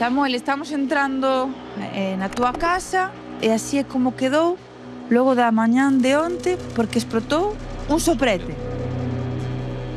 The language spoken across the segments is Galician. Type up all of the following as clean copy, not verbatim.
Samuel, estamos entrando na túa casa e así é como quedou logo da mañán de onte porque explotou un soprete.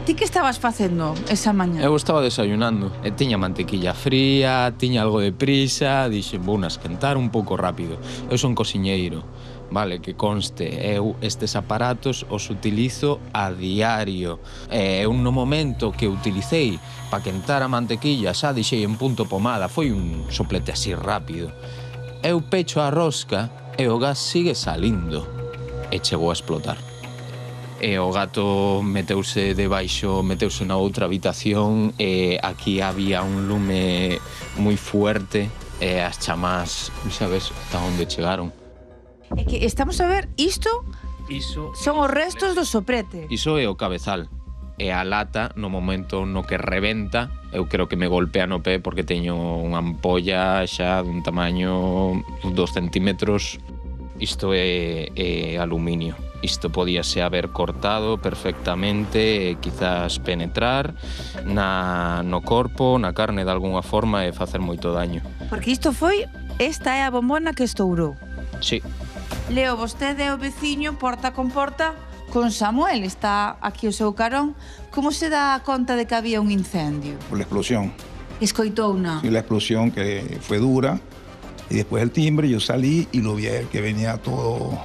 Ti que estabas facendo esa mañá? Eu estaba desayunando e tiña mantequilla fría, tiña algo de prisa, dixen, vou esquentar un pouco rápido. Eu son cociñeiro, vale, que conste, eu estes aparatos os utilizo a diario. Eu no momento que utilicei para quentar a mantequilla xa dixei en punto pomada, foi un soplete así rápido. Eu pecho a rosca e o gas sigue salindo e chegou a explotar. E o gato meteuse na outra habitación e aquí había un lume moi fuerte e as chamas, sabes, ata onde chegaron. É que estamos a ver, isto son os restos do soprete. Iso é o cabezal. E a lata, no momento no que rebenta, eu creo que me golpea no pé porque teño unha ampolla xa dun tamaño 2 centímetros. Isto é aluminio. Isto podíase haber cortado perfectamente e quizás penetrar no corpo, na carne de algunha forma e facer moito daño. Porque esta é a bombona que estourou. Sí. Leo, vostede é o veciño porta con porta con Samuel, está aquí o seu carón. Como se dá conta de que había un incendio? Por la explosión. Escoitouna. Sí, la explosión que fue dura y después del timbre yo salí y lo vi a él que venía todo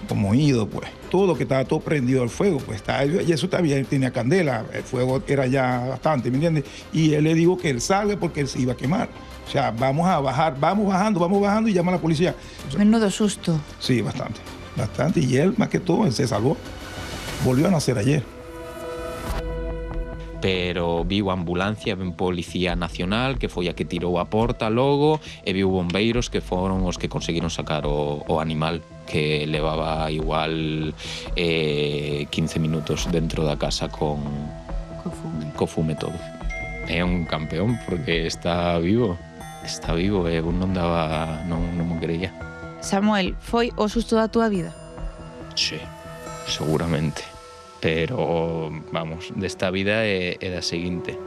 como ido, pues. Todo lo que estaba todo prendido al fuego, pues y eso también tenía candela, el fuego era ya bastante, ¿me entiendes? Y él le dijo que él salga porque él se iba a quemar. O sea, vamos a bajar, vamos bajando y llama a la policía. Menudo susto. Sí, bastante. Y él, más que todo, él se salvó. Volvió a nacer ayer. Pero viu ambulancia, ven Policía Nacional, que foi a que tirou a porta logo, e viu bombeiros que foron os que conseguiron sacar o animal, que levaba igual 15 minutos dentro da casa co fume todo. É un campeón porque está vivo e eu non me creía. Samuel, foi o susto da túa vida? Sí, seguramente. Pero, vamos, desta vida é da seguinte.